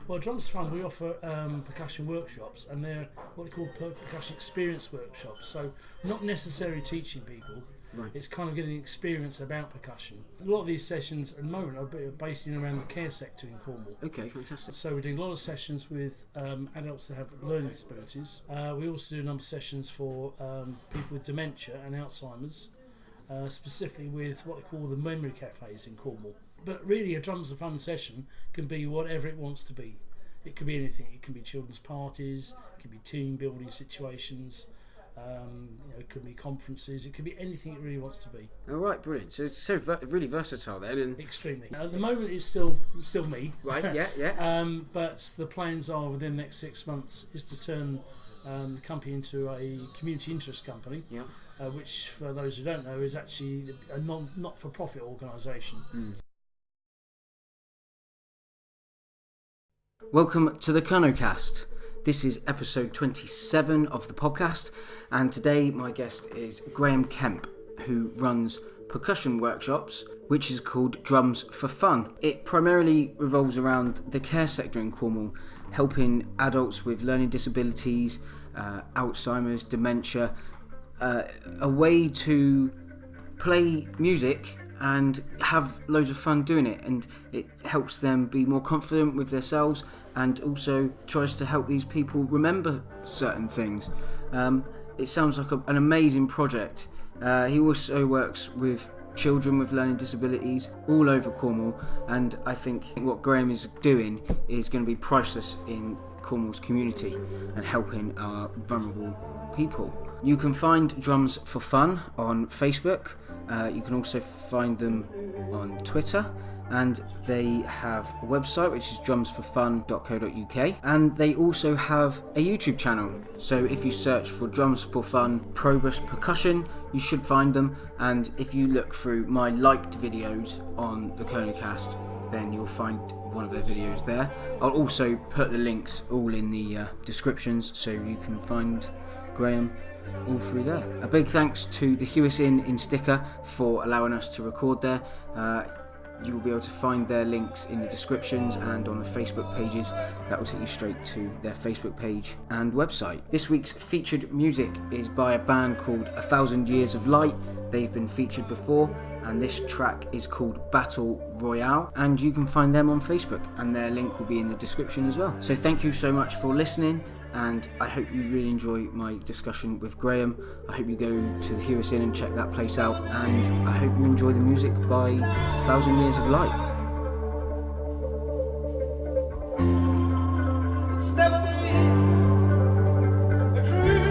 Well, Drums Fun, we offer percussion workshops, and they're what we call percussion experience workshops. So, not necessarily teaching people, Right. it's kind of getting experience about percussion. A lot of these sessions at the moment are based in around the care sector in Cornwall. Okay, fantastic. So, we're doing a lot of sessions with adults that have learning disabilities. We also do a number of sessions for people with dementia and Alzheimer's, specifically with what they call the memory cafes in Cornwall. But really, a Drums and Fun session can be whatever it wants to be. It could be anything. It can be children's parties, it can be team building situations, it could be conferences, it could be anything it really wants to be. All right, brilliant. So it's really versatile then. And Extremely. At the moment, it's still me. right, yeah. But the plans are within the next 6 months is to turn the company into a community interest company. Yeah. Which, for those who don't know, is actually a not-for-profit organisation. Welcome to the Kernow cast. This is episode 27 of the podcast, and today my guest is Graham Kemp, who runs percussion workshops, which is called Drums for Fun. It primarily revolves around the care sector in Cornwall, helping adults with learning disabilities, Alzheimer's, dementia, a way to play music and have loads of fun doing it, and it helps them be more confident with themselves and also tries to help these people remember certain things. It sounds like an amazing project. He also works with children with learning disabilities all over Cornwall, and I think what Graham is doing is going to be priceless in Cornwall's community and helping our vulnerable people. You can find Drums for Fun on Facebook. You can also find them on Twitter, and they have a website which is drumsforfun.co.uk, and they also have a YouTube channel. So if you search for Drums for Fun Probus Percussion, you should find them, and if you look through my liked videos on the Kernow cast, then you'll find one of their videos there. I'll also put the links all in the descriptions so you can find Graham all through there. A big thanks to the Hewis Inn in Sticker for allowing us to record there. You will be able to find their links in the descriptions and on the Facebook pages. That will take you straight to their Facebook page and website. This week's featured music is by a band called 1,000 Years of Light. They've been featured before, and this track is called Battle Royale, and you can find them on Facebook, and their link will be in the description as well. So thank you so much for listening, and I hope you really enjoy my discussion with Graham. I hope you go to the Hewis Inn and check that place out, and I hope you enjoy the music by 1,000 Years of Light. It's never been a dream.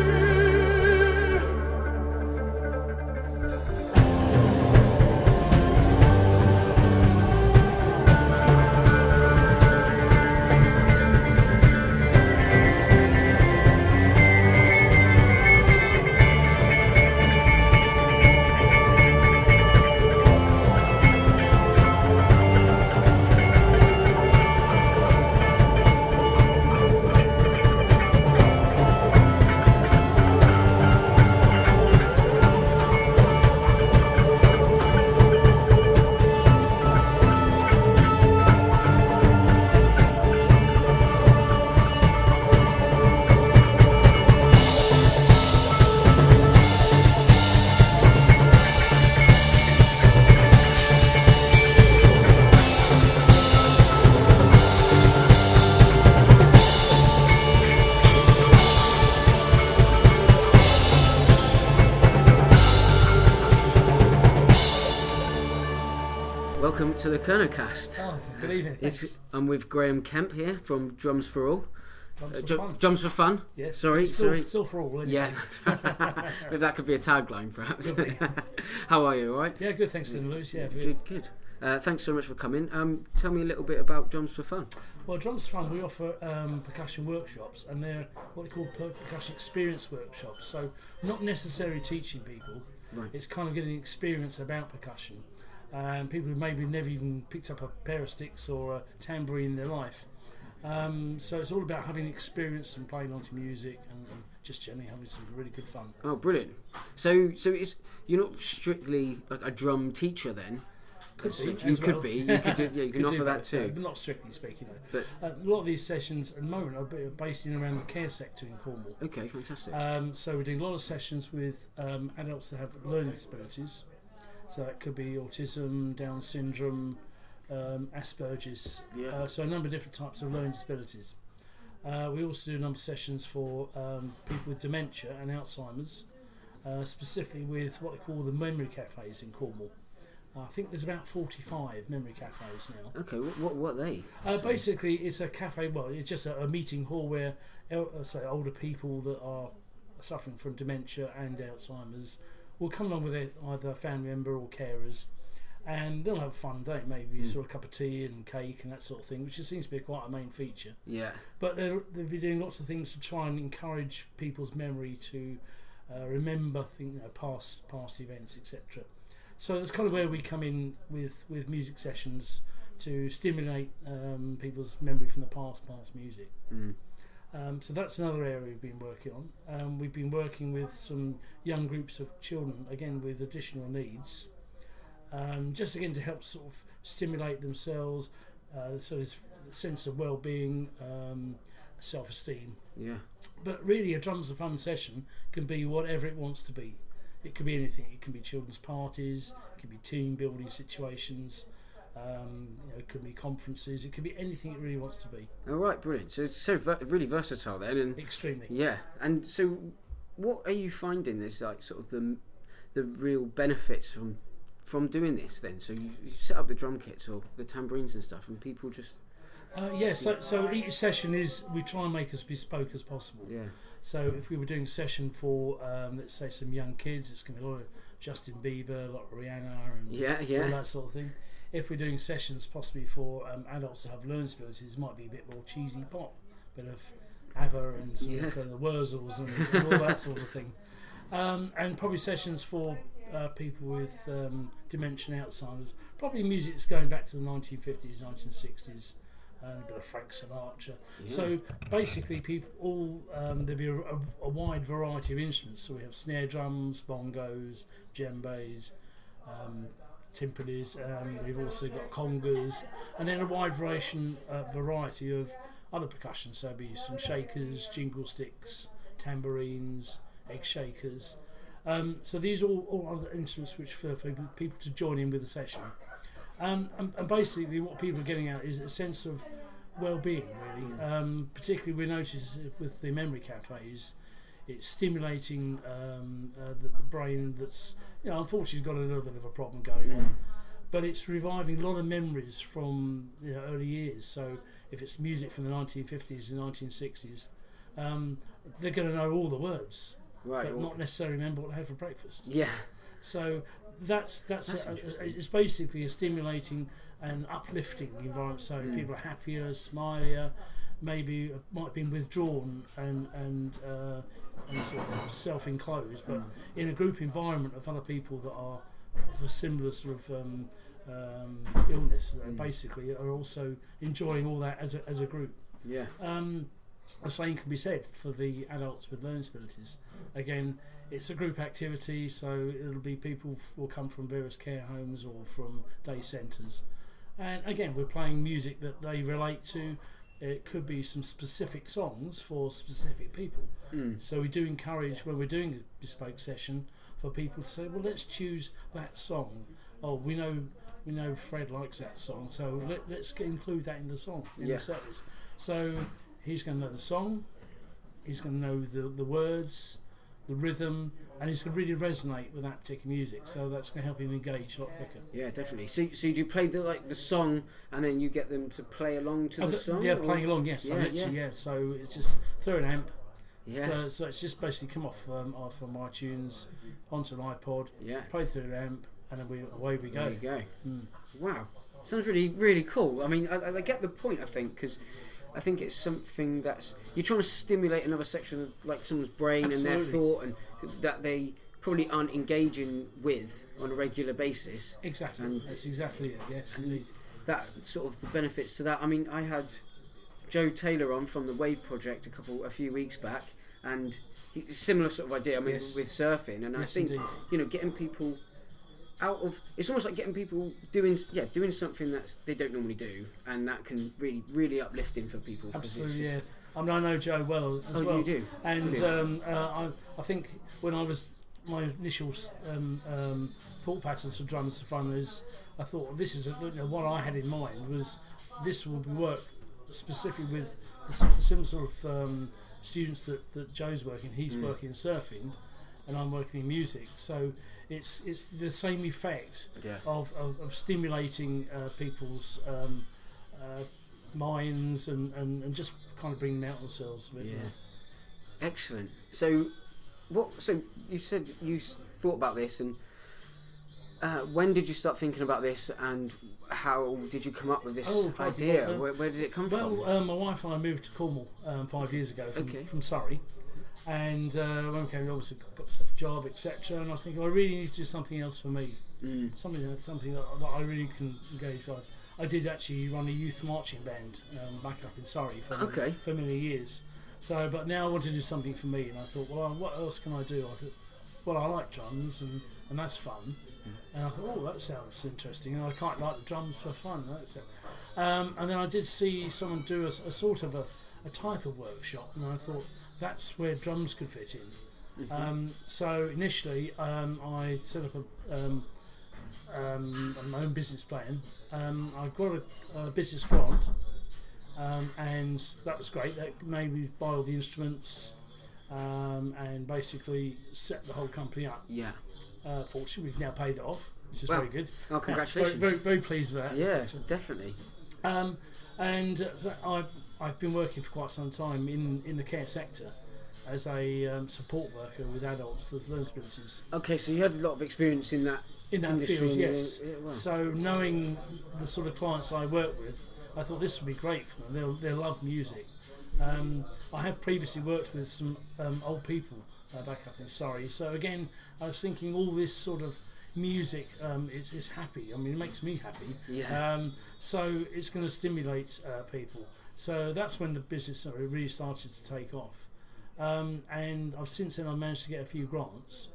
Welcome to the Kernow cast. Oh, good evening. Thanks. I'm with Graham Kemp here from Drums for All. Drums for Fun. Drums for Fun. Yes. Sorry. Still for all. Anyway. Yeah. Maybe that could be a tagline, perhaps. How are you? All right. Yeah, good. Thanks, Lewis. Yeah, Good. Thanks so much for coming. Tell me a little bit about Drums for Fun. Well, Drums for Fun, we offer percussion workshops, and they're what we call percussion experience workshops. So, not necessarily teaching people. Right. It's kind of getting experience about percussion. And people who maybe never even picked up a pair of sticks or a tambourine in their life. So it's all about having experience and playing onto music and just generally having some really good fun. Oh, brilliant. So it's, you're not strictly like a drum teacher then? Could be. You could be. You could do, yeah, you can Could do offer that both, too. but not strictly speaking. But A lot of these sessions at the moment are based in around the care sector in Cornwall. okay, fantastic. So we're doing a lot of sessions with adults that have learning disabilities. So that could be autism, Down syndrome, Asperger's. Yeah. So a number of different types of learning disabilities. We also do a number of sessions for people with dementia and Alzheimer's, specifically with what they call the memory cafes in Cornwall. I think there's about 45 memory cafes now. Okay, what are they? Basically, it's a cafe. Well, it's just a meeting hall where, say, older people that are suffering from dementia and Alzheimer's will come along with either a family member or carers, and they'll have a fun day. Maybe sort of a cup of tea and cake and that sort of thing, which seems to be quite a main feature. Yeah. But they'll be doing lots of things to try and encourage people's memory to remember past events, etc. So that's kind of where we come in with music sessions to stimulate people's memory from the past music. So that's another area we've been working on. We've been working with some young groups of children, again with additional needs, just again to help sort of stimulate themselves, so there's a sense of well-being, self-esteem. Yeah. But really, a Drums and Fun session can be whatever it wants to be. It could be anything. It can be children's parties, it can be team building situations, it could be conferences, it could be anything it really wants to be. All right, brilliant. So it's really versatile then. And extremely. Yeah. And so, what are you finding is like sort of the real benefits from doing this then? So you set up the drum kits or the tambourines and stuff, and people just. So each session we try and make as bespoke as possible. Yeah. So if we were doing a session for, let's say, some young kids, it's going to be a lot of Justin Bieber, a lot of Rihanna, and all that sort of thing. If we're doing sessions possibly for adults that have learning disabilities, it might be a bit more cheesy pop, bit of ABBA and sort of the Wurzels and all that sort of thing. And probably sessions for people with dementia and Alzheimer's, probably music that's going back to the 1950s, 1960s. A bit of Frank Sinatra. Yeah. So basically, there'll be a wide variety of instruments. So we have snare drums, bongos, djembes, timpanis. We've also got congas, and then a wide variety of other percussion. So there'll be some shakers, jingle sticks, tambourines, egg shakers. So these are all other instruments which for people to join in with the session. And basically what people are getting at is a sense of well-being, really. Particularly we notice with the memory cafes, it's stimulating the brain that's, unfortunately got a little bit of a problem going on. But it's reviving a lot of memories from early years. So if it's music from the 1950s and 1960s, they're going to know all the words, but not necessarily remember what they had for breakfast. Yeah. So that's it's basically a stimulating and uplifting environment. So people are happier, smilier, maybe might have been withdrawn and sort of self-enclosed, but in a group environment of other people that are of a similar sort of illness, basically are also enjoying all that as a group. Yeah. The same can be said for the adults with learning disabilities. Again, it's a group activity, so it'll be people will come from various care homes or from day centres. And again, we're playing music that they relate to. It could be some specific songs for specific people. So we do encourage, when we're doing a bespoke session, for people to say, well, let's choose that song. Oh, we know Fred likes that song, so let's include that in the song, in the service. So he's going to know the song, he's going to know the words, the rhythm, and he's going to really resonate with that particular music. So that's going to help him engage a lot quicker. Yeah, definitely. So do you play the song, and then you get them to play along to the song? Yeah, playing along. Yes, So it's just through an amp. Yeah. So it's just basically come off from iTunes onto an iPod. Yeah. Play through an amp, and then away we go. There you go. Wow, sounds really, really cool. I mean, I get the point. I think it's something that's you're trying to stimulate another section of like someone's brain and their thought, and that they probably aren't engaging with on a regular basis. Exactly, and that's exactly it. Yes, indeed. That sort of the benefits to that. I mean, I had Joe Taylor on from the Wave Project a few weeks back, and similar sort of idea. I mean, with surfing, and I think indeed. Getting people it's almost like getting people doing something that they don't normally do, and that can really uplifting for people. Absolutely, yeah. I mean, I know Joe well as well. You do, and I think when I was my initial thought patterns for drummers and drummers, I thought this is what I had in mind was this will work specifically with the similar sort of students that Joe's working. He's working in surfing, and I'm working in music. So it's the same effect of stimulating people's minds and just kind of bringing them out themselves a bit. Yeah. Excellent. So you said you thought about this, and when did you start thinking about this, and how did you come up with this idea? Where did it come from? Well, my wife and I moved to Cornwall 5 years ago from Surrey, and when we came, obviously got myself a job, etc. And I was thinking, I really need to do something else for me, something that I really can engage with. I did actually run a youth marching band back up in Surrey for many years. So, but now I want to do something for me, and I thought, well, what else can I do? I thought, well, I like drums, and that's fun. And I thought, oh, that sounds interesting. And I quite like the drums for fun. And then I did see someone do a sort of a type of workshop, and I thought that's where drums could fit in. So initially, I set up my own business plan. I got a business grant, and that was great. That made me buy all the instruments and basically set the whole company up. Yeah. Fortunately, we've now paid it off, which is very good. Oh, congratulations! Very pleased with that. Yeah, definitely. So I've been working for quite some time in the care sector as a support worker with adults with learning disabilities. Okay, so you had a lot of experience in that field, yes. So knowing the sort of clients I work with, I thought this would be great for them. They'll love music. I have previously worked with some old people back up in Surrey. So again, I was thinking all this sort of music is happy. I mean, it makes me happy. Yeah. So it's going to stimulate people. So that's when the business really started to take off. And since then I've managed to get a few grants.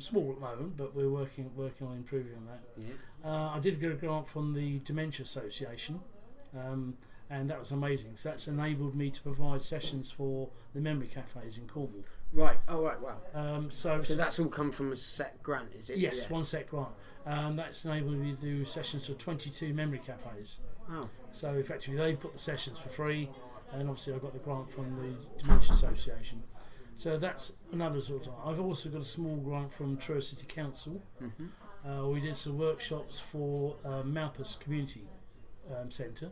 Small at the moment, but we're working on improving on that. Yeah. I did get a grant from the Dementia Association. And that was amazing. So that's enabled me to provide sessions for the memory cafes in Cornwall. Right. Oh, right. Wow. So that's all come from a set grant, is it? Yes, one set grant. That's enabled me to do sessions for 22 memory cafes. Oh. So effectively, they've got the sessions for free, and obviously I got the grant from the Dementia Association. So that's another sort of. I've also got a small grant from Truro City Council. We did some workshops for Malpas Community Centre.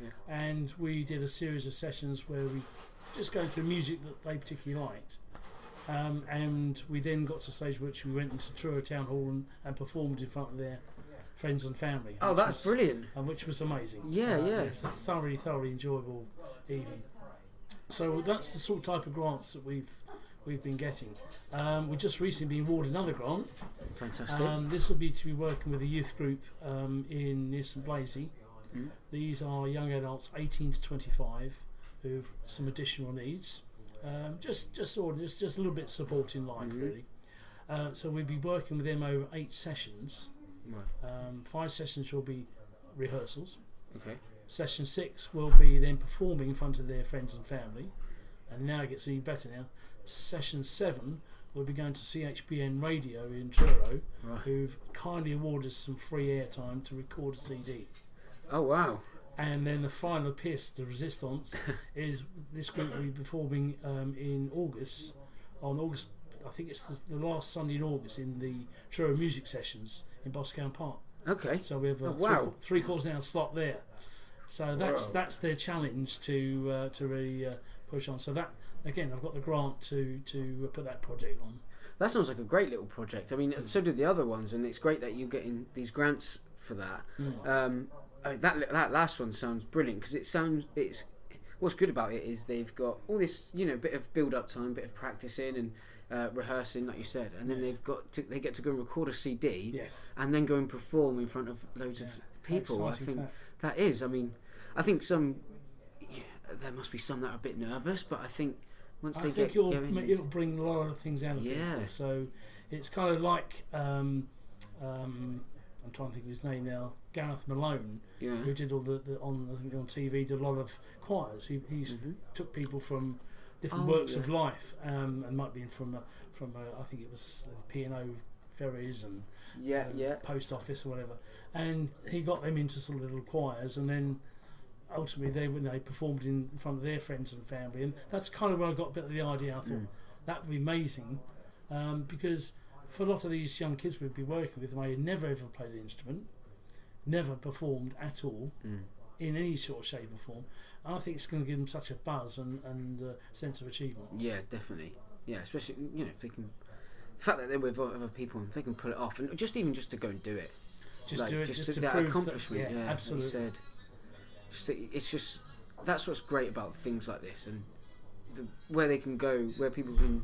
Yeah. And we did a series of sessions where we just go through music that they particularly liked, and we then got to a stage which we went into Truro Town Hall and performed in front of their friends and family. Oh, that's brilliant! Which was amazing. Yeah. It was a thoroughly enjoyable evening. So that's the sort of type of grants that we've been getting. We just recently been awarded another grant. Fantastic. This will be to be working with a youth group near St Blasey. These are young adults 18 to 25 who've some additional needs. Just a little bit of support in life, really. So we'll be working with them over 8 sessions. Right. 5 sessions will be rehearsals. Okay. Session 6 will be them performing in front of their friends and family. And now it gets even better now. Session 7 will be going to CHBN Radio in Truro, who've kindly awarded us some free airtime to record a CD. Oh, wow. And then the final piece, the resistance, is this group will be performing in August, I think it's the last Sunday in August in the Truro Music Sessions in Boscawen Park. Okay. So we have a three-quarters an hour slot there. So that's their challenge to really push on. So that, again, I've got the grant to put that project on. That sounds like a great little project. I mean, so did the other ones, and it's great that you're getting these grants for that. That last one sounds brilliant because what's good about it is they've got all this bit of build up time, bit of practicing and rehearsing, like you said, and then they get to go and record a CD, and then go and perform in front of loads of people. I think that is. I mean, I think there must be some that are a bit nervous, but I think once it'll bring a lot of things out of people. So it's kind of like I'm trying to think of his name now, Gareth Malone, Yeah. who did all the on I think on TV, did a lot of choirs. He took people from different works of life, and might be from I think it was P&O ferries and post office or whatever, and he got them into sort of little choirs, and then ultimately they performed in front of their friends and family, and that's kind of where I got a bit of the idea. I thought that would be amazing, because for a lot of these young kids we'd be working with, they had never ever played an instrument, never performed at all in any sort of shape or form, and I think it's going to give them such a buzz and sense of achievement. Yeah, definitely. Yeah, especially if they can, the fact that they're with other people, and if they can pull it off, and just to go and do it, just do it, just to that prove accomplishment. that, absolutely. Like you said, it's just that's what's great about things like this, and where they can go, where people can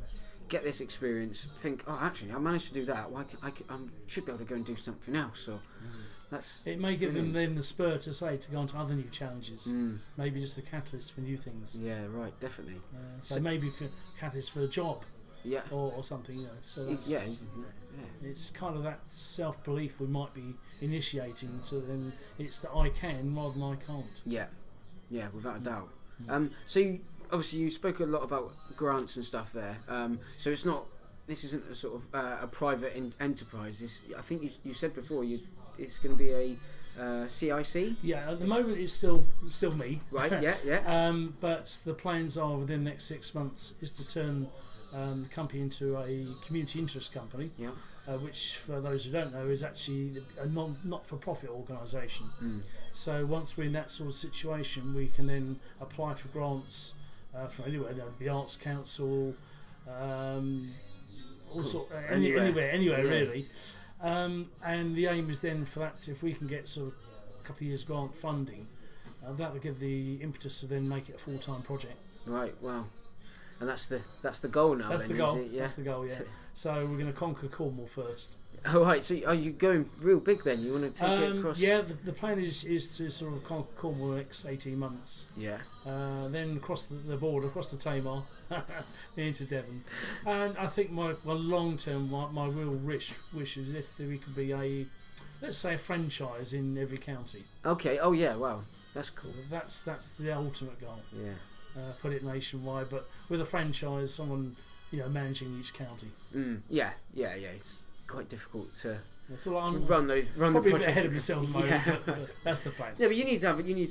get this experience, think, oh, actually, I managed to do that. Why I should be able to go and do something else. So it may give them then the spur to go on to other new challenges. Maybe just the catalyst for new things. Yeah, right, definitely. So maybe for catalyst for a job. Yeah. Or something. So that's, it's kind of that self-belief we might be initiating. So then it's that I can rather than I can't. Yeah, without a doubt. So obviously you spoke a lot about grants and stuff there. So this isn't a sort of a private enterprise. I think you said before it's going to be a CIC. Yeah, at the moment it's still me. Right. Yeah. But the plans are within the next 6 months is to turn the company into a community interest company. Yeah. Which, for those who don't know, is actually a not-for-profit organisation. So once we're in that sort of situation, we can then apply for grants from anywhere, the Arts Council, anywhere really. And the aim is then for that, if we can get sort of a couple of years grant funding, that will give the impetus to then make it a full-time project. Right. Wow. And that's the goal now. That's then, the goal. Is it? Yeah. That's the goal. Yeah. So we're going to conquer Cornwall first. Oh right. So are you going real big then? You want to take it across? Yeah. The plan is to sort of conquer Cornwall in the next 18 months. Yeah. Then across the border, across the Tamar, into Devon. And I think my long term, my real wish is if we could be let's say a franchise in every county. Okay. Oh yeah. Wow. That's cool. That's the ultimate goal. Yeah. Put it nationwide, but with a franchise, someone managing each county. Yeah. It's quite difficult to probably run the a bit project. ahead of myself, but that's the plan. Yeah, but you need to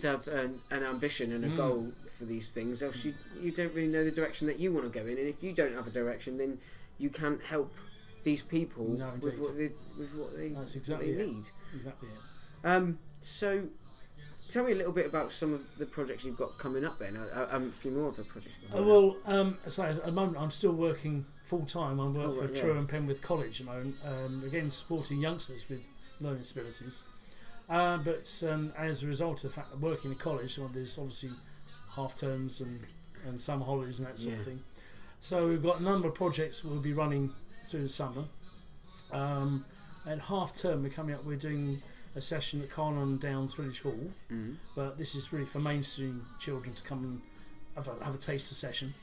have an ambition and a goal for these things. Else you don't really know the direction that you want to go in, and if you don't have a direction, then you can't help these people with what they That's exactly what they need. Exactly. It. So. Tell me a little bit about some of the projects you've got coming up then. A few more of the projects. So at the moment I'm still working full time. I work for Truro and Penwith College at the moment, again supporting youngsters with learning disabilities. But as a result of the fact that working in college, there's obviously half terms and summer holidays and that sort of thing. So we've got a number of projects we'll be running through the summer. At half term we're doing a session at Kernow Downs Village Hall, but this is really for mainstream children to come and have a taster session,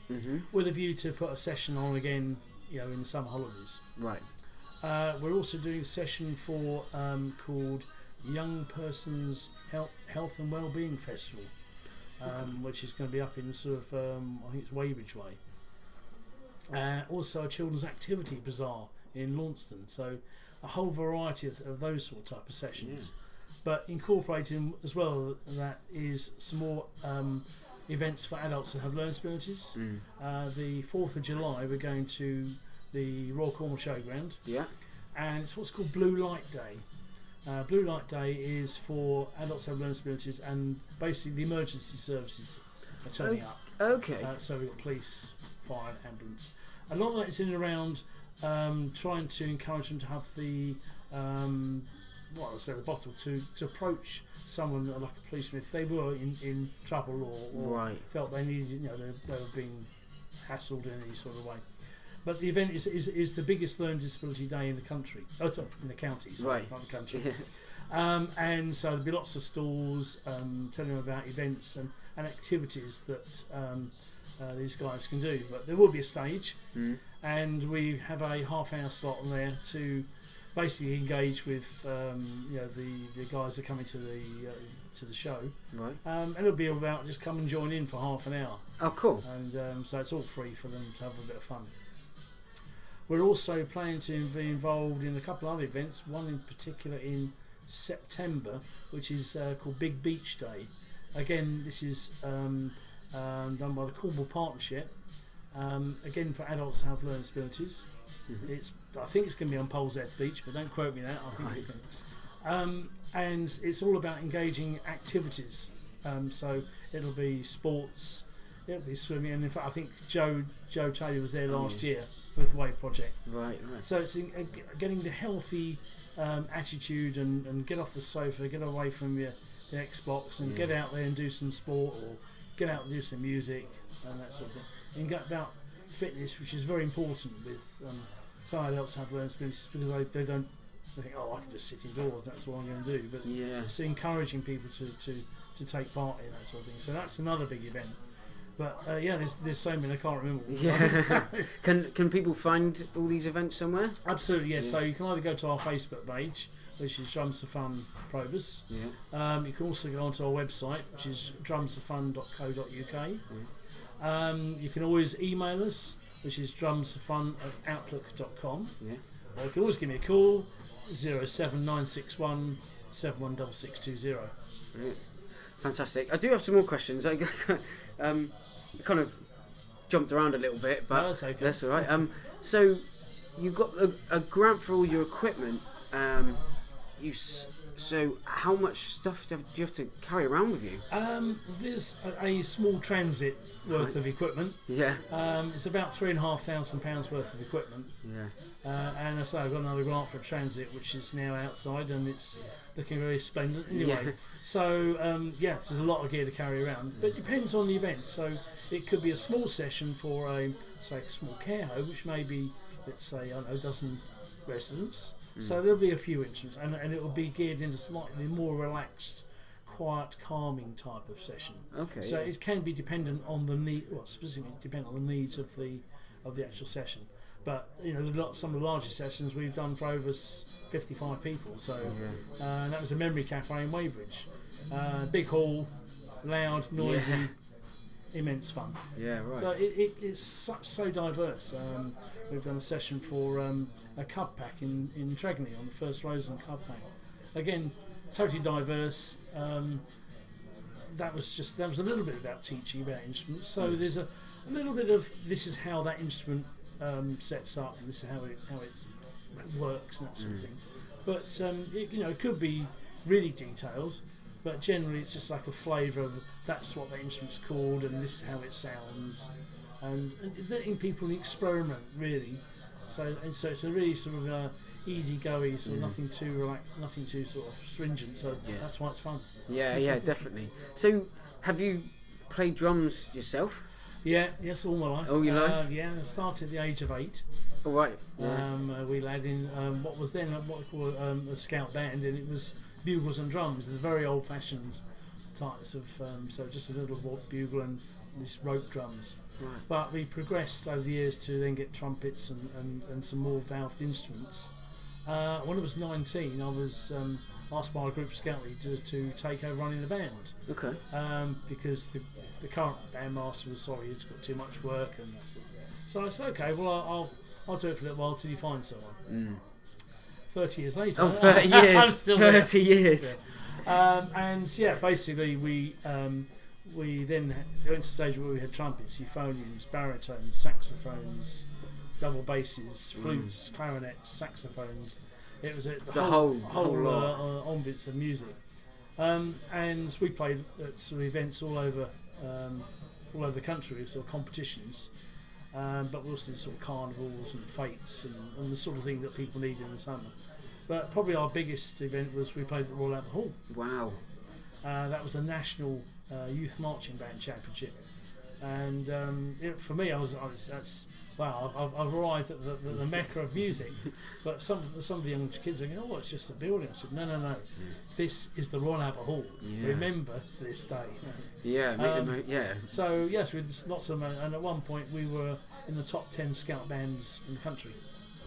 with a view to put a session on again, in the summer holidays. Right. We're also doing a session for called Young Persons Health and Wellbeing Festival, which is going to be up in sort of I think it's Weybridge way. Also a children's activity bazaar in Launceston. So a whole variety of those sort of type of sessions, but incorporating as well that is some more events for adults that have learning disabilities. The 4th of July we're going to the Royal Cornwall Showground, and it's what's called Blue Light Day. Blue Light Day is for adults that have learning disabilities, and basically the emergency services are turning up. Okay. So we've got police, fire, ambulance. A lot of that is in and around trying to encourage them to have the the bottle to approach someone like a policeman if they were in trouble or felt they needed, they were being hassled in any sort of way. But the event is the biggest learning disability day in the country. Oh, sorry, in the county, not the country. And so there'll be lots of stalls telling them about events and activities that these guys can do. But there will be a stage, and we have a half-hour slot on there to basically engage with the guys that come into the show, Right. and it'll be about just come and join in for half an hour. Oh, cool. And so it's all free for them to have a bit of fun. We're also planning to be involved in a couple of other events, one in particular in September, which is called Big Beach Day. Again, this is done by the Cornwall Partnership, again for adults who have learning disabilities. I think it's going to be on Poleseth Beach, but don't quote me that. I think it's going to. And it's all about engaging activities. So it'll be sports, it'll be swimming, and in fact I think Joe Taylor was there last year with the Wave Project. Right. So it's getting the healthy attitude and get off the sofa, get away from your Xbox and get out there and do some sport, or get out and do some music and that sort of thing. And get about fitness, which is very important with some adults have learning disabilities, because they think, oh, I can just sit indoors, that's what I'm going to do. But it's encouraging people to take part in that sort of thing. So that's another big event. But there's so many I can't remember. Yeah. Can people find all these events somewhere? Absolutely, yes. Yeah. So you can either go to our Facebook page, which is Drums for Fun Probus. Yeah. You can also go onto our website, which is drumsforfun.co.uk. Yeah. You can always email us, which is drumsforfun@outlook.com. Yeah. Or you can always give me a call, 07961 716620. Brilliant. Fantastic. I do have some more questions. I kind of jumped around a little bit, but no, that's okay. That's all right. So you've got a grant for all your equipment. So how much stuff do you have to carry around with you? There's a small transit worth of equipment. Yeah. It's about £3,500 worth of equipment. Yeah. And I say I've got another grant for a transit, which is now outside, and it's looking very splendid. Anyway, Yeah. So there's a lot of gear to carry around, but it depends on the event. So it could be a small session for a small care home, which may be, let's say, a dozen residents. So there'll be a few instruments, and it will be geared into slightly more relaxed, quiet, calming type of session. Okay. So it can be dependent on the specifically dependent on the needs of the actual session. But some of the largest sessions we've done for over 55 people. So and that was a memory cafe in Weybridge, big hall, loud, noisy. Immense fun. Yeah, right. So it's so diverse. We've done a session for a cub pack in Tregney on the first Rosen cub pack. Again, totally diverse. That was a little bit about teaching about instruments. So there's a little bit of this is how that instrument sets up, and this is how it works and that sort of thing. But it could be really detailed. But generally, it's just like a flavour of that's what the instrument's called, and this is how it sounds, and letting people experiment really. So it's a really sort of easy-going, sort of nothing too sort of stringent. So that's why it's fun. Yeah, definitely. So, have you played drums yourself? Yes, all my life. All your life? Yeah, I started at the age of 8. All right. Yeah. We led in what was then what we call a scout band, and it was bugles and drums, the very old-fashioned types of so just a little bugle and these rope drums. Right. But we progressed over the years to then get trumpets and some more valved instruments. When I was 19, I was asked by a group scout leader to take over running the band. Okay. Because the current bandmaster was sorry, he's got too much work and that's it. So I said, okay, well I'll do it for a little while till you find someone. 30 years later. Oh, 30 years. I'm still 30 there. years. Yeah. Basically we then went to a stage where we had trumpets, euphoniums, baritones, saxophones, double basses, flutes, clarinets, saxophones. It was the whole ambience of music. And we played at sort of events all over the country, sort of competitions. But we also did sort of carnivals and fetes and the sort of thing that people need in the summer. But probably our biggest event was we played at the Royal Albert Hall. Wow. That was a national youth marching band championship, and for me, I've arrived at the mecca of music. But some of the young kids are going, oh, it's just a building. I said, no. This is the Royal Albert Hall. Yeah. Remember this day. Yeah. So yes, with lots of, and at one point we were in the top 10 scout bands in the country.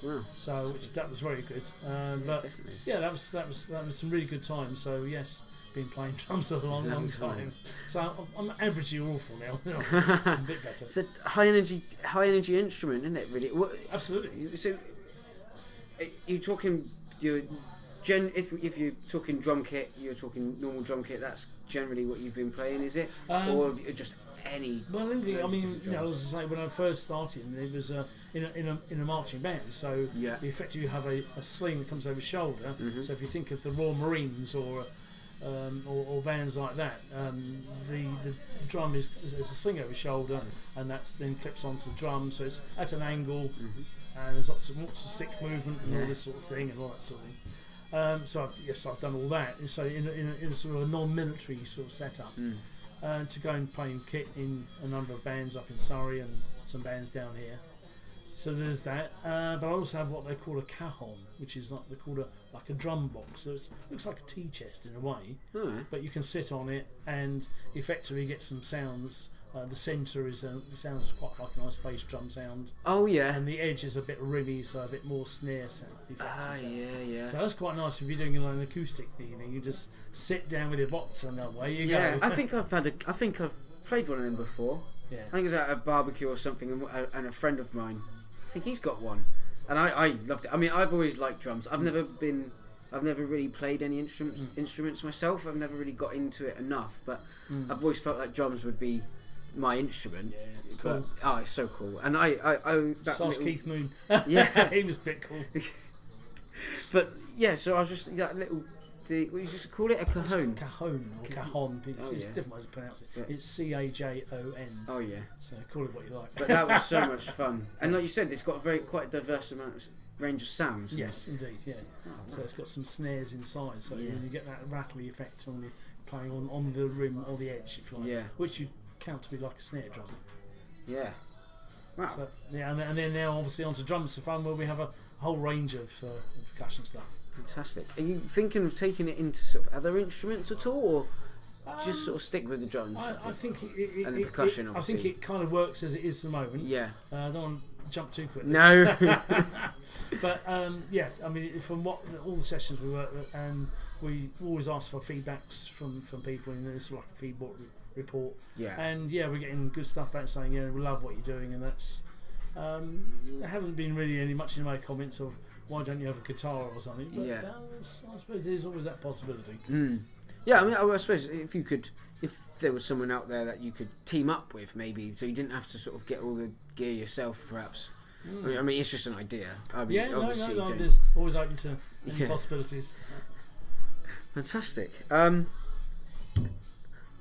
Wow. So that was very good. But Definitely. yeah, that was some really good times. So yes, been playing drums a long time. So I'm averagely awful now. I'm a bit better. It's a high energy instrument, isn't it? Really. Absolutely. So, you're talking if you're talking drum kit, you're talking normal drum kit. That's generally what you've been playing, is it? Or just any? Well, I mean, as I say, when I first started, it was in a marching band. So you effectively have a sling that comes over your shoulder. Mm-hmm. So if you think of the Royal Marines or bands like that, the drum is a sling over your shoulder, and that's then clips onto the drum. So it's at an angle, and there's lots of stick movement and all this sort of thing and all that sort of thing. So I've done all that. So in a sort of a non-military sort of setup, to go and play kit in a number of bands up in Surrey and some bands down here. So there's that. But I also have what they call a cajon, which is like a drum box. So it looks like a tea chest in a way, but you can sit on it and effectively get some sounds. The centre sounds quite like a nice bass drum sound. Oh yeah. And the edge is a bit rimmy, so a bit more snare sound effects. Yeah. So that's quite nice if you're doing an acoustic evening. You just sit down with your box and away you go. I think I've played one of them before. Yeah. I think it was at a barbecue or something, and a friend of mine, I think he's got one, and I loved it. I mean, I've always liked drums. I've never really played any instruments myself. I've never really got into it enough, but I've always felt like drums would be my instrument. Yeah, it's cool. It's so cool. And Keith Moon. Yeah, he was a bit cool. But yeah, so I was just that little. What you just call it, a cajon? Cajon or cajon. It's different ways to pronounce it. Yeah. It's CAJON. Oh yeah. So call it what you like. But that was so much fun. And like you said, it's got quite a diverse range of sounds. Yes, indeed. Yeah. Oh, wow. So it's got some snares inside, so you get that rattly effect when you're playing on the rim or the edge, if you like. Yeah. Which you count to be like a snare drum. Yeah. Wow. So, and then now obviously onto Drums for Fun, where we have a whole range of percussion stuff. Fantastic. Are you thinking of taking it into sort of other instruments at all, or just sort of stick with the drums? I think and the percussion. Obviously. I think it kind of works as it is at the moment. Yeah. I don't want to jump too quickly. No. But yes, I mean, from all the sessions we work with, and we always ask for feedbacks from people in this like a feedback report. Yeah. And we're getting good stuff back saying we love what you're doing, and that's there haven't been really much in my comments of why don't you have a guitar or something. But I suppose there's always that possibility. Yeah, I mean, I suppose if there was someone out there that you could team up with, maybe, so you didn't have to sort of get all the gear yourself, perhaps. I mean, it's just an idea. I mean, no, there's always open to any possibilities. Fantastic. Not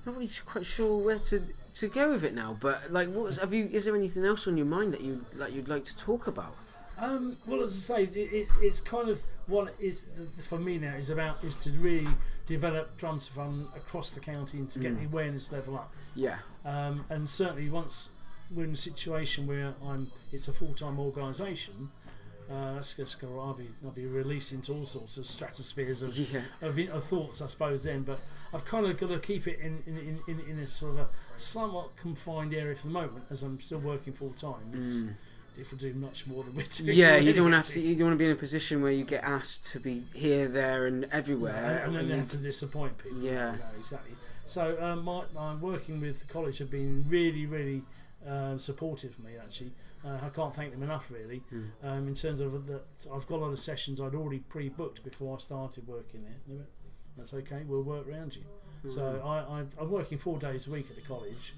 really quite sure where to go with it now, but like, is there anything else on your mind that you'd like to talk about? Well, as I say, it's kind of what it is for me now is to really develop Drums for Fun across the county and to get the awareness level up. Yeah. And certainly once we're in a situation where it's a full-time organisation, that's just I'll be releasing to all sorts of stratospheres of thoughts, I suppose. Then, but I've kind of got to keep it in a sort of a somewhat confined area for the moment, as I'm still working full-time. If we do much more than we're doing. Yeah, you don't want to be in a position where you get asked to be here, there, and everywhere, and then you have to disappoint people. Yeah, exactly. So my working with the college have been really, really supportive of me. Actually, I can't thank them enough. Really, in terms of that, I've got a lot of sessions I'd already pre-booked before I started working there. That's okay. We'll work around you. So I'm working 4 days a week at the college.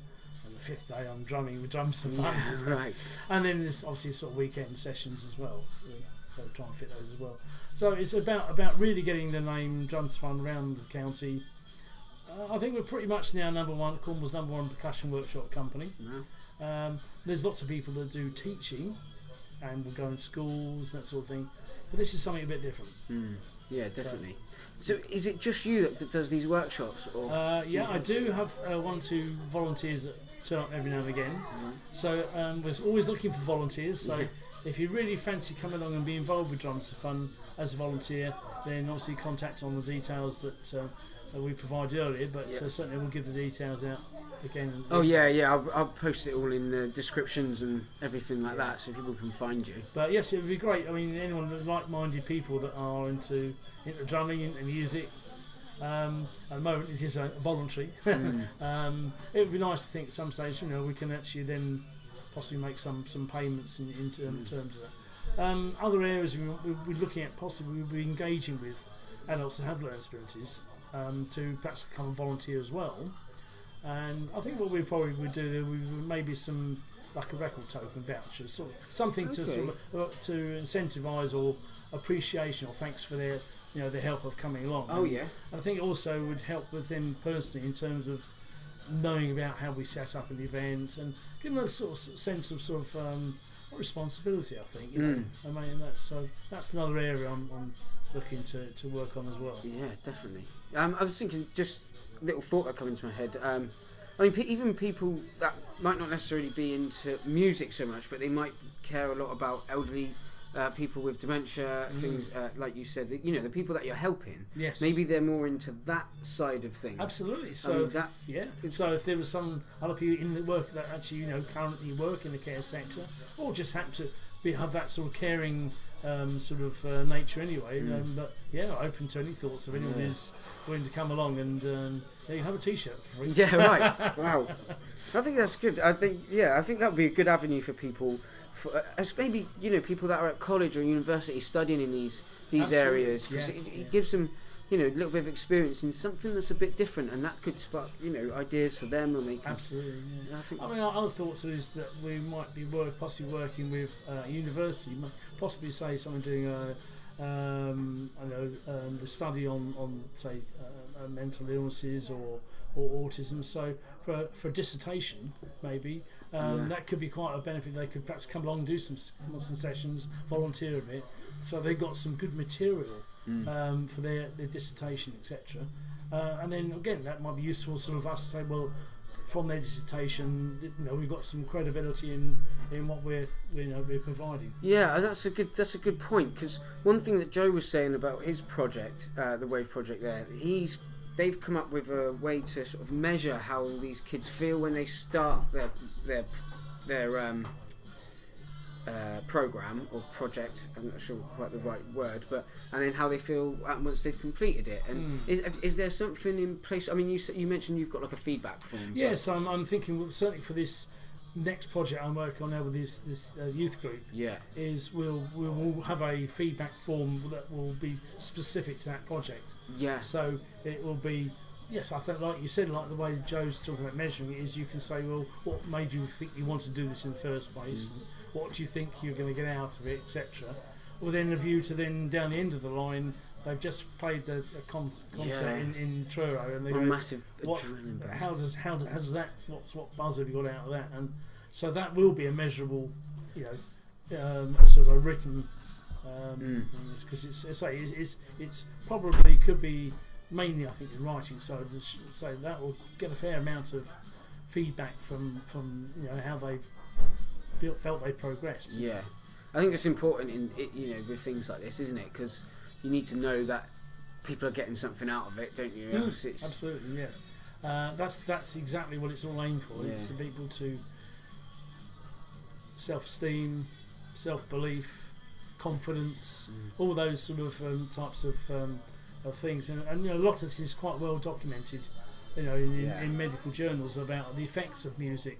The 5th day I'm drumming with Drums for Fun, right. And then there's obviously sort of weekend sessions as well, so try and fit those as well. So it's about really getting the name Drums for Fun around the county. I think we're pretty much now Cornwall's number one percussion workshop company. There's lots of people that do teaching and will go in schools, that sort of thing, but this is something a bit different. Yeah, definitely. So is it just you that does these workshops? Or I do have 1 or 2 volunteers that turn up every now and again. So we're always looking for volunteers. So if you really fancy coming along and be involved with Drums for Fun as a volunteer, then obviously contact on the details that we provided earlier. But certainly we'll give the details out again. Oh yeah. I'll post it all in the descriptions and everything like that, so people can find you. But yes, it would be great. I mean, anyone like-minded people that are into drumming, into music. At the moment, it is voluntary. It would be nice to think at some stage, we can actually then possibly make some payments in terms of that. Other areas we're looking at, possibly we'll be engaging with adults that have learning disabilities to perhaps come and volunteer as well. And I think what we probably would do there, we would maybe some like a record token voucher, sort of something to to incentivise or appreciation or thanks for their the help of coming along. Oh yeah. And I think it also would help with them personally in terms of knowing about how we set up an event and give them a sort of sense of responsibility. I think I mean that's another area I'm looking to work on as well. Yeah, definitely. I was thinking, just a little thought that came into my head. I mean, even people that might not necessarily be into music so much, but they might care a lot about elderly people with dementia, things like you said, the people that you're helping. Yes. Maybe they're more into that side of things. Absolutely. So So if there was some other people in the work that actually currently work in the care sector, or just happen to have that sort of caring nature anyway, but open to any thoughts of anyone who's willing to come along and you have a T-shirt for free. Yeah, right. Wow. I think that's good. I think that would be a good avenue for people. As maybe people that are at college or university studying in these areas, because it gives them a little bit of experience in something that's a bit different, and that could spark ideas for them, and they can, absolutely. Yeah. I mean, our other thoughts is that we might be possibly working with a university, possibly say someone doing the study on say mental illnesses or autism. So for a dissertation, maybe that could be quite a benefit. They could perhaps come along and do some sessions, volunteer a bit, so they've got some good material for their dissertation, etc. And then again, that might be useful sort of us to say, well, from their dissertation, we've got some credibility in what we're providing. Yeah, that's a good point, because one thing that Joe was saying about his project, the Wave project there, they've come up with a way to sort of measure how these kids feel when they start their program or project. I'm not sure quite the right word, and then how they feel once they've completed it. And is there something in place? I mean, you mentioned you've got like a feedback form. Yes, I'm thinking certainly for this next project I'm working on now with this youth group. Yeah, is we'll have a feedback form that will be specific to that project. Yeah. So it will be, yes, I think like you said, like the way Joe's talking about measuring it is, you can say, well, what made you think you want to do this in the first place? And what do you think you're going to get out of it, etc. With then a view to then down the end of the line, they've just played the concert in Truro, and they go, massive how does that, what buzz have you got out of that? And so that will be a measurable, sort of a written. Because it's probably could be mainly I think in writing, so that will get a fair amount of feedback from how they've felt they progressed. Yeah, I think it's important in with things like this, isn't it? Because you need to know that people are getting something out of it, don't you? Absolutely, yeah. That's exactly what it's all aimed for. Yeah. It's for people to self-esteem, self-belief, confidence, all those sort of types of things, and a lot of this is quite well documented, in medical journals about the effects of music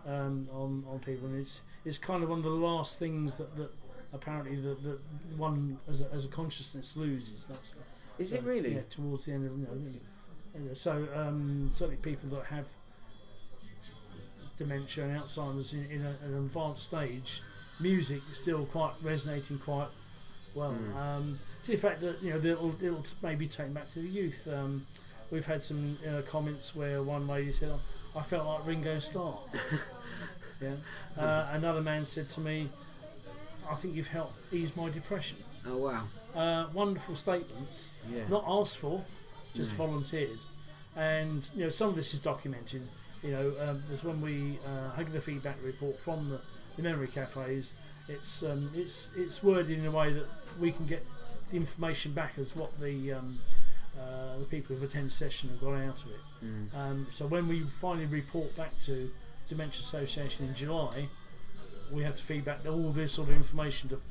on people, and it's kind of one of the last things that apparently that one as a consciousness loses. Is it really? Yeah, towards the end of so certainly people that have dementia and Alzheimer's in an advanced stage, music is still quite resonating quite well. To the fact that it'll maybe take back to the youth. We've had some comments where one lady said, "I felt like Ringo Starr." Yeah. Another man said to me, "I think you've helped ease my depression." Oh wow! Wonderful statements. Yeah. Not asked for, just volunteered. And some of this is documented. There's when we had the feedback report from the memory cafes, it's worded in a way that we can get the information back as what the the people who've attended session and gone out of it. So when we finally report back to Dementia Association in July, we have to feed back all this sort of information to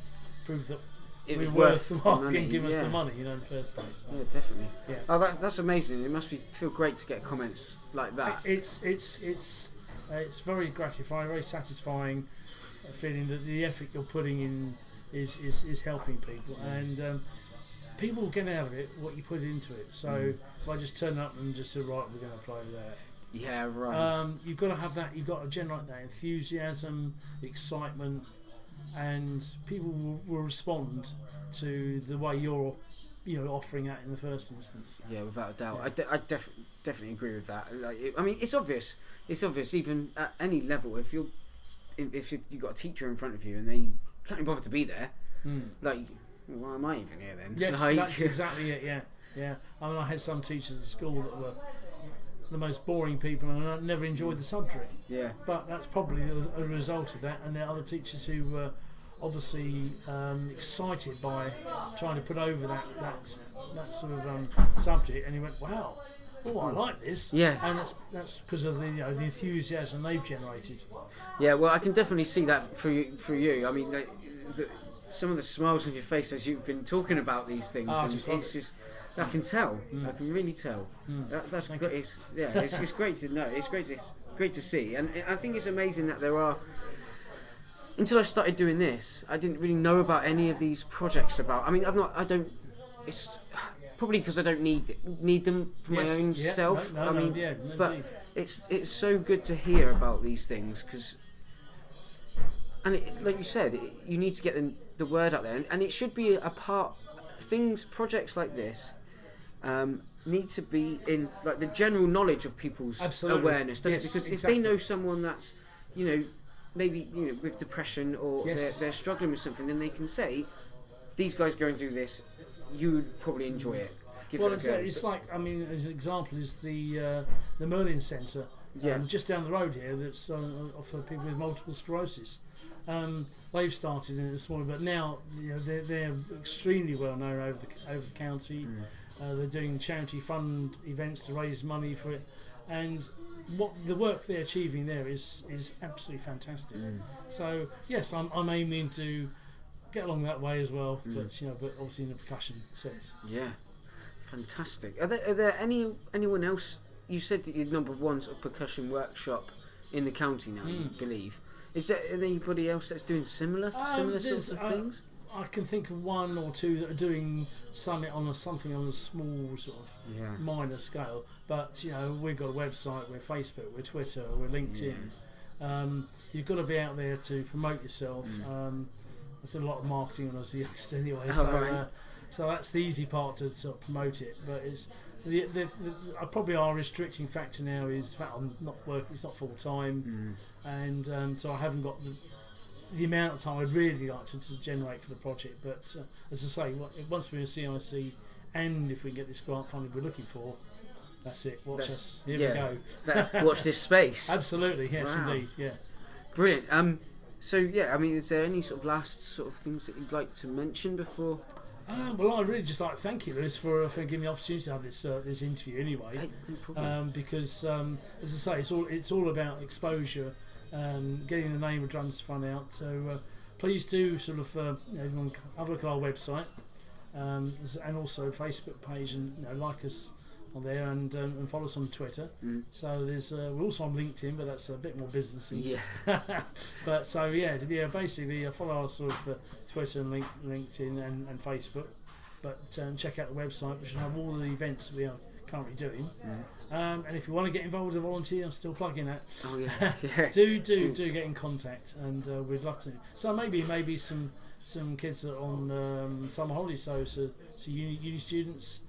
prove that It we're was worth the money, mark and give us yeah. the money, in the first place. So, Yeah, definitely. yeah. Oh, that's amazing. It must feel great to get comments like that. It's very gratifying, very satisfying feeling that the effort you're putting in is helping people, and people get out of it what you put into it. So if I just turn up and just say, right, we're going to play that. Yeah, right. You've got to have that. You've got to generate that enthusiasm, excitement, and people will respond to the way you're, offering that in the first instance. Yeah, without a doubt. Yeah. I definitely agree with that. I mean, it's obvious. It's obvious even at any level. If you've got a teacher in front of you and they can't even bother to be there, like, why am I even here then? Yes, like, that's exactly it. Yeah. I mean, I had some teachers at school that were the most boring people, and I never enjoyed the subject. Yeah. But that's probably a result of that, and there are other teachers who were obviously excited by trying to put over that sort of subject, and he went, "Wow, oh, I like this." Yeah. And that's because of the the enthusiasm they've generated. Yeah, well, I can definitely see that for you. I mean, some of the smiles on your face as you've been talking about these things, Oh, and it's just, I can tell. I can really tell. That's Thank great. It's great to know. It's great to see, and I think it's amazing that there are. Until I started doing this, I didn't really know about any of these projects. I don't. It's probably because I don't need them for my own self. But it's so good to hear about these things because. And like you said, you need to get the word out there, and it should be a part. Projects like this need to be in like the general knowledge of people's awareness. Because if they know someone that's, maybe with depression or they're struggling with something, then they can say, "These guys go and do this. You would probably enjoy it." It's like, I mean, as an example, is the Merlin Centre just down the road here that's for people with multiple sclerosis. They've started in it this morning, but now they're extremely well known over the county. They're doing charity fund events to raise money for it, and the work they're achieving there is absolutely fantastic. So yes, I'm aiming to get along that way as well, but obviously in the percussion sense. Yeah, fantastic. Are there anyone else? You said that you're number one sort of percussion workshop in the county now, I believe. Is there anybody else that's doing similar sorts of things? I can think of one or two that are doing something on a small sort of minor scale. But we've got a website, we're Facebook, we're Twitter, we're LinkedIn. You've got to be out there to promote yourself. I did a lot of marketing when I was a youngster anyway, so that's the easy part to sort of promote it. But it's probably our restricting factor now is the fact I'm not working, it's not full time, and so I haven't got the amount of time I'd really like to generate for the project. But as I say, once we're in CIC, and if we can get this grant funding we're looking for, that's it. Watch us. Here we go. Watch this space. Absolutely, yes, wow. Indeed, yeah. Brilliant. So I mean, is there any sort of last sort of things that you'd like to mention before? Well, I'd really just like to thank you, Lewis, for giving me the opportunity to have this interview anyway. Hey, no problem. Because as I say, it's all about exposure, getting the name of Drums Fun out. So please do sort of everyone have a look at our website and also Facebook page, and like us on there, and follow us on Twitter. So there's we're also on LinkedIn, but that's a bit more businessy. Yeah. But so basically follow our sort of Twitter and LinkedIn and Facebook. But check out the website, which will have all the events we are currently doing. And if you want to get involved as a volunteer, I'm still plugging that. Oh yeah. do get in contact, and we'd love to. So maybe some kids that are on summer holidays, so uni students.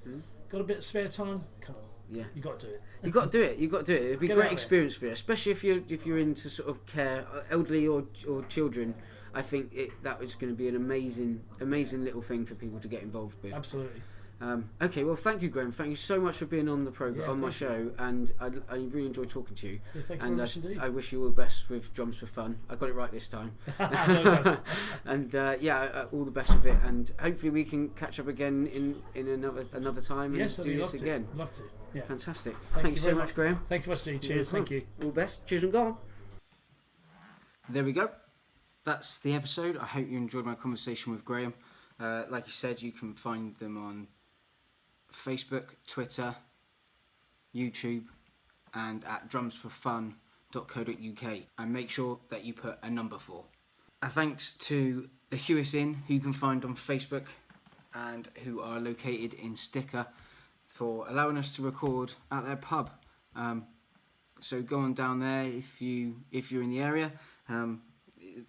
Got a bit of spare time? Come on. Yeah. You got to do it. You got to do it. It'd be a great experience for you, especially if you're into sort of care, elderly or children. I think that was going to be an amazing little thing for people to get involved with. Absolutely. Okay, well, thank you, Graham. Thank you so much for being on the program, on my show, and I really enjoyed talking to you. Yeah, thank you very much indeed. I wish you all the best with Drums for Fun. I got it right this time. And all the best with it, and hopefully we can catch up again in another time and do this again. Love to. Yeah. Fantastic. Thank you so much, Graham. Thank you for seeing. Cheers. Thank you. All the best. Cheers and go on. There we go. That's the episode. I hope you enjoyed my conversation with Graham. Like you said, you can find them on Facebook, Twitter, YouTube, and at drumsforfun.co.uk. And make sure that you put a number 4. Thanks to the Hewis Inn, who you can find on Facebook and who are located in Sticker, for allowing us to record at their pub. So go on down there if you're in the area.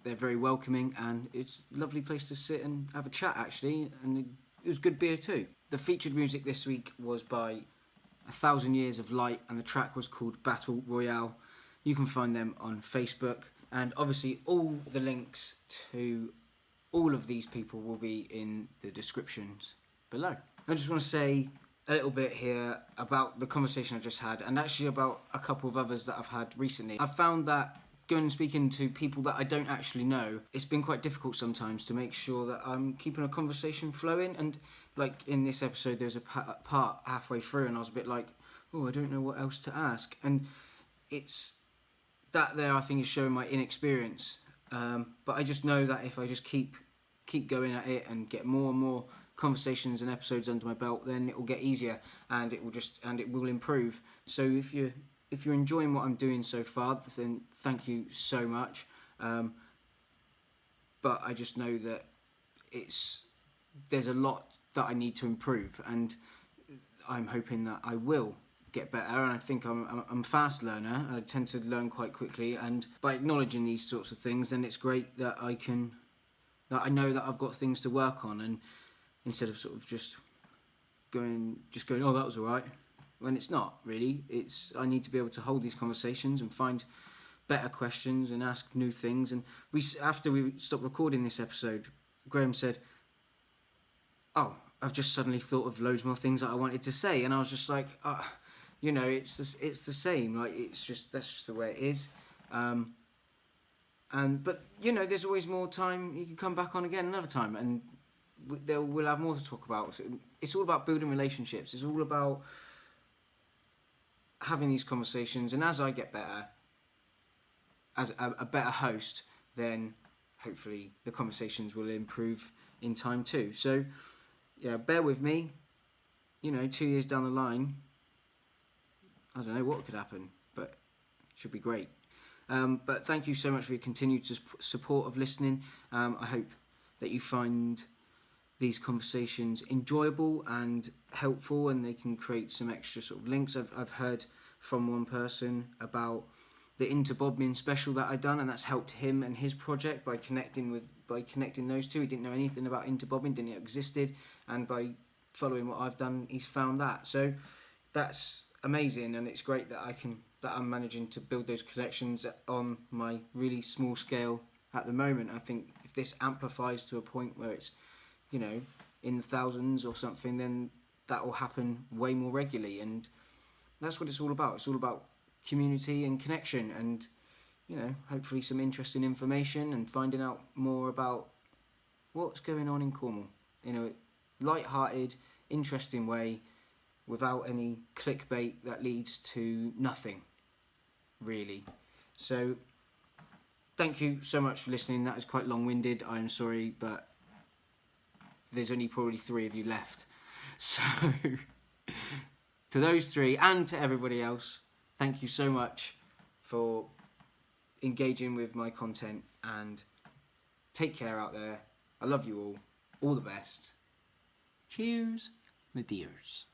They're very welcoming, and it's a lovely place to sit and have a chat, actually, and it was good beer too. The featured music this week was by 1,000 Years of Light, and the track was called Battle Royale. You can find them on Facebook, and obviously all the links to all of these people will be in the descriptions below. I just want to say a little bit here about the conversation I just had, and actually about a couple of others that I've had recently. I've found that going and speaking to people that I don't actually know, it's been quite difficult sometimes to make sure that I'm keeping a conversation flowing. And like in this episode, there's a part halfway through and I was a bit like, oh, I don't know what else to ask. And it's that there, I think, is showing my inexperience. But I just know that if I just keep going at it and get more and more conversations and episodes under my belt, then it will get easier and it will improve. So if you're enjoying what I'm doing so far, then thank you so much. But I just know that there's a lot that I need to improve, and I'm hoping that I will get better. And I think I'm a fast learner. I tend to learn quite quickly, and by acknowledging these sorts of things, then it's great that I know that I've got things to work on, and instead of sort of just going, oh, that was all right. When it's not, really. I need to be able to hold these conversations and find better questions and ask new things. And after we stopped recording this episode, Graham said, oh, I've just suddenly thought of loads more things that I wanted to say. And I was just like, it's the same. Like, that's just the way it is. But there's always more time. You can come back on again another time, and we'll have more to talk about. So it's all about building relationships. It's all about having these conversations, and as I get better as a better host, then hopefully the conversations will improve in time too. So yeah, bear with me. 2 years down the line, I don't know what could happen, but it should be great. But thank you so much for your continued support of listening. I hope that you find these conversations enjoyable and helpful, and they can create some extra sort of links. I've heard from one person about the Interbobmin special that I've done, and that's helped him and his project by connecting those two. He didn't know anything about Interbobmin, didn't know it existed, and by following what I've done, he's found that. So that's amazing, and it's great that I'm managing to build those connections on my really small scale at the moment. I think if this amplifies to a point where it's in the thousands or something, then that will happen way more regularly, and that's what it's all about. It's all about community and connection, and hopefully some interesting information and finding out more about what's going on in Cornwall in a light-hearted, interesting way, without any clickbait that leads to nothing, really. So thank you so much for listening. That is quite long-winded. I'm sorry, but there's only probably 3 of you left. So to those 3 and to everybody else, thank you so much for engaging with my content, and take care out there. I love you all. All the best. Cheers, my dears.